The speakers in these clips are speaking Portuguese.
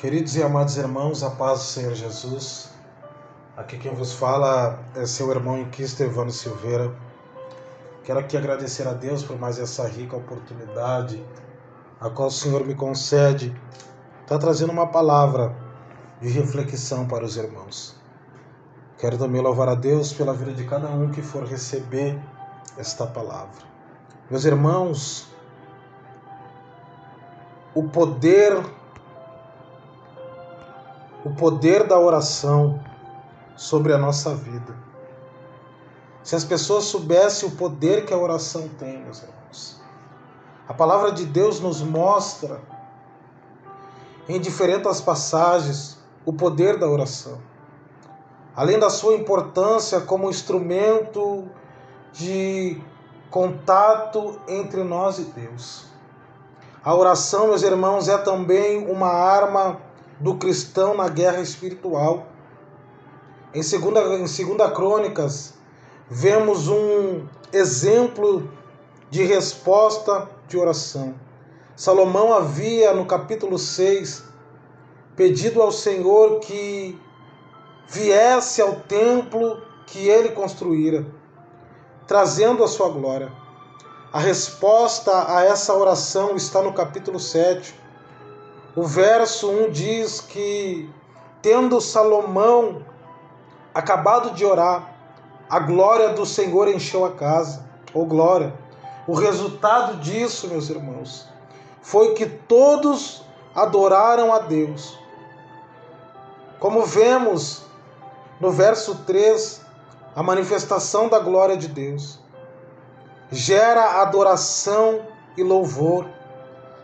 Queridos e amados irmãos, a paz do Senhor Jesus. Aqui quem vos fala é seu irmão inquisto Evandro Silveira. Quero aqui agradecer a Deus por mais essa rica oportunidade a qual o Senhor me concede. Está trazendo uma palavra de reflexão para os irmãos. Quero também louvar a Deus pela vida de cada um que for receber esta palavra. Meus irmãos, o poder da oração sobre a nossa vida. Se as pessoas soubessem o poder que a oração tem, meus irmãos. A palavra de Deus nos mostra em diferentes passagens o poder da oração. Além da sua importância como instrumento de contato entre nós e Deus. A oração, meus irmãos, é também uma arma do cristão na guerra espiritual. Em 2 Crônicas, vemos um exemplo de resposta de oração. Salomão havia, no capítulo 6, pedido ao Senhor que viesse ao templo que ele construíra, trazendo a sua glória. A resposta a essa oração está no capítulo 7. O verso 1 diz que, tendo Salomão acabado de orar, a glória do Senhor encheu a casa. Glória! O resultado disso, meus irmãos, foi que todos adoraram a Deus. Como vemos no verso 3, a manifestação da glória de Deus gera adoração e louvor.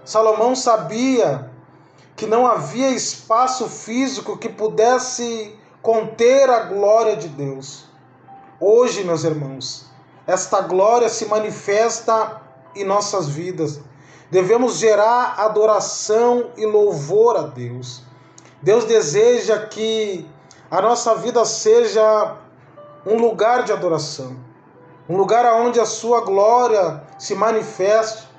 Salomão sabia que não havia espaço físico que pudesse conter a glória de Deus. Hoje, meus irmãos, esta glória se manifesta em nossas vidas. Devemos gerar adoração e louvor a Deus. Deus deseja que a nossa vida seja um lugar de adoração, um lugar onde a sua glória se manifeste.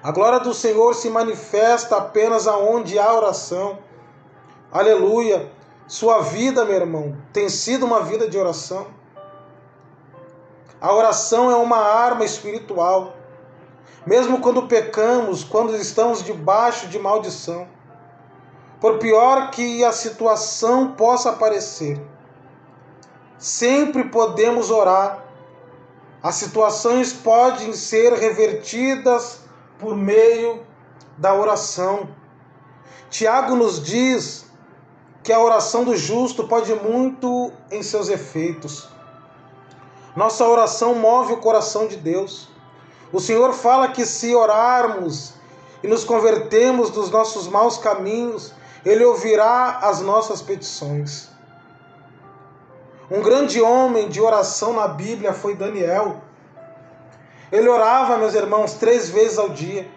A glória do Senhor se manifesta apenas aonde há oração. Aleluia! Sua vida, meu irmão, tem sido uma vida de oração. A oração é uma arma espiritual. Mesmo quando pecamos, quando estamos debaixo de maldição, por pior que a situação possa parecer, sempre podemos orar. As situações podem ser revertidas por meio da oração. Tiago nos diz que a oração do justo pode muito em seus efeitos. Nossa oração move o coração de Deus. O Senhor fala que se orarmos e nos convertermos dos nossos maus caminhos, Ele ouvirá as nossas petições. Um grande homem de oração na Bíblia foi Daniel. Ele orava, meus irmãos, 3 vezes ao dia.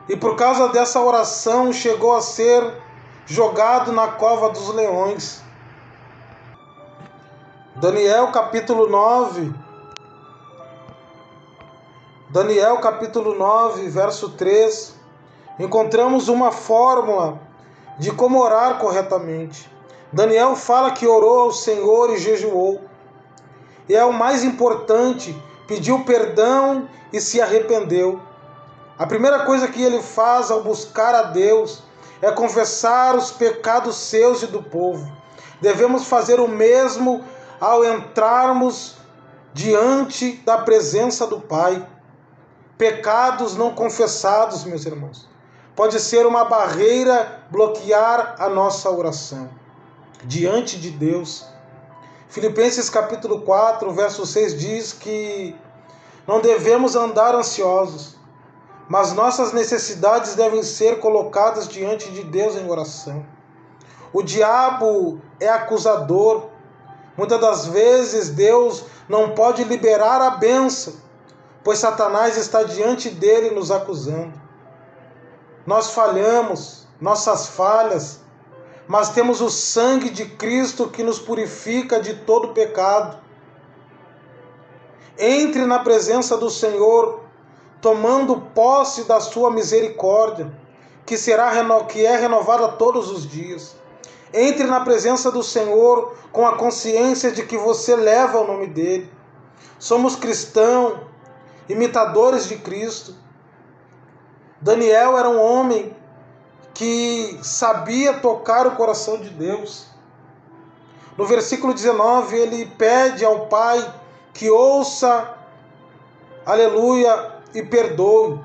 E por causa dessa oração chegou a ser jogado na cova dos leões. Daniel capítulo 9, verso 3, encontramos uma fórmula de como orar corretamente. Daniel fala que orou ao Senhor e jejuou. E é o mais importante, pediu perdão e se arrependeu. A primeira coisa que ele faz ao buscar a Deus é confessar os pecados seus e do povo. Devemos fazer o mesmo ao entrarmos diante da presença do Pai. Pecados não confessados, meus irmãos, pode ser uma barreira bloquear a nossa oração diante de Deus. Filipenses capítulo 4, verso 6 diz que não devemos andar ansiosos, mas nossas necessidades devem ser colocadas diante de Deus em oração. O diabo é acusador. Muitas das vezes Deus não pode liberar a bênção, pois Satanás está diante dele nos acusando. Nós falhamos, nossas falhas, mas temos o sangue de Cristo que nos purifica de todo pecado. Entre na presença do Senhor, tomando posse da sua misericórdia. que é renovada todos os dias. Entre na presença do Senhor com a consciência de que você leva o nome dele. Somos cristãos, imitadores de Cristo. Daniel era um homem que sabia tocar o coração de Deus. No versículo 19, ele pede ao Pai que ouça, aleluia, e perdoe.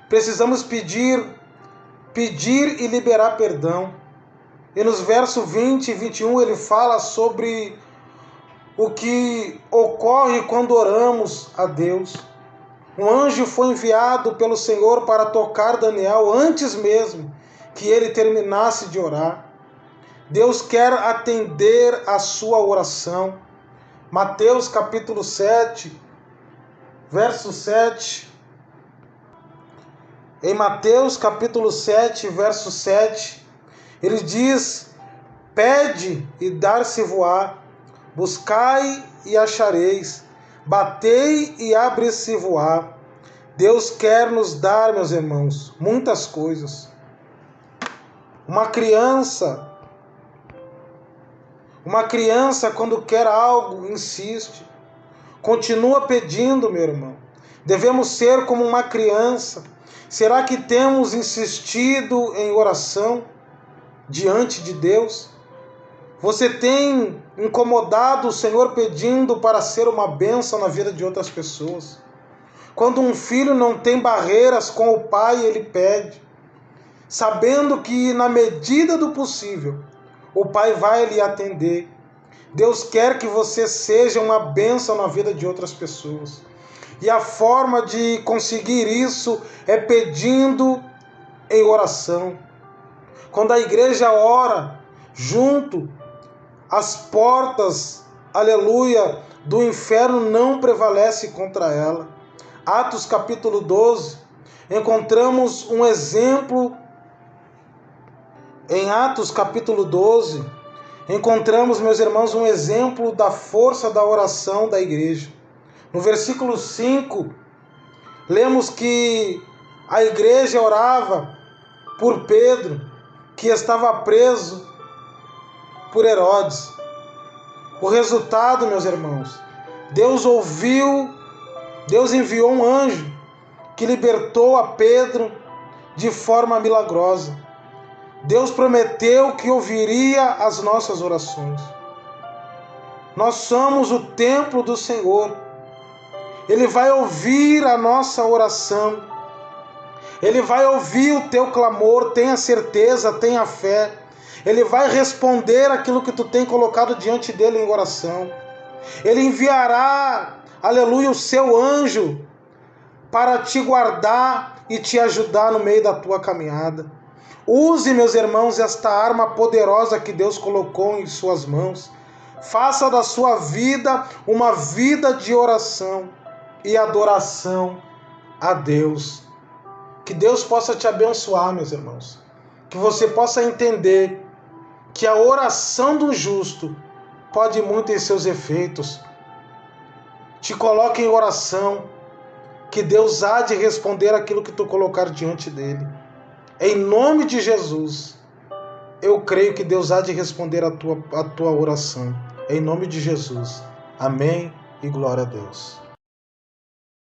Precisamos pedir e liberar perdão. E nos versos 20 e 21 ele fala sobre o que ocorre quando oramos a Deus. Um anjo foi enviado pelo Senhor para tocar Daniel antes mesmo que ele terminasse de orar. Deus quer atender a sua oração. Mateus capítulo 7, verso 7. Em Mateus capítulo 7, verso 7, ele diz: pede e dar-se-vos-á, buscai e achareis, batei e abre-se-vos-á. Deus quer nos dar, meus irmãos, muitas coisas. Uma criança, quando quer algo, insiste. Continua pedindo, meu irmão. Devemos ser como uma criança. Será que temos insistido em oração diante de Deus? Você tem incomodado o Senhor pedindo para ser uma bênção na vida de outras pessoas? Quando um filho não tem barreiras com o pai, ele pede, sabendo que na medida do possível, o pai vai lhe atender. Deus quer que você seja uma bênção na vida de outras pessoas. E a forma de conseguir isso é pedindo em oração. Quando a igreja ora junto, as portas, aleluia, do inferno não prevalecem contra ela. Atos capítulo 12, encontramos um exemplo. Em Atos capítulo 12, encontramos, meus irmãos, um exemplo da força da oração da igreja. No versículo 5, lemos que a igreja orava por Pedro, que estava preso por Herodes. O resultado, meus irmãos, Deus enviou um anjo que libertou a Pedro de forma milagrosa. Deus prometeu que ouviria as nossas orações. Nós somos o templo do Senhor. Ele vai ouvir a nossa oração. Ele vai ouvir o teu clamor, tenha certeza, tenha fé. Ele vai responder aquilo que tu tem colocado diante dele em oração. Ele enviará, aleluia, o seu anjo para te guardar e te ajudar no meio da tua caminhada. Use, meus irmãos, esta arma poderosa que Deus colocou em suas mãos. Faça da sua vida uma vida de oração e adoração a Deus. Que Deus possa te abençoar, meus irmãos. Que você possa entender que a oração do justo pode muito em seus efeitos. Te coloque em oração, que Deus há de responder aquilo que tu colocar diante dele. Em nome de Jesus, eu creio que Deus há de responder a tua oração. Em nome de Jesus. Amém e glória a Deus.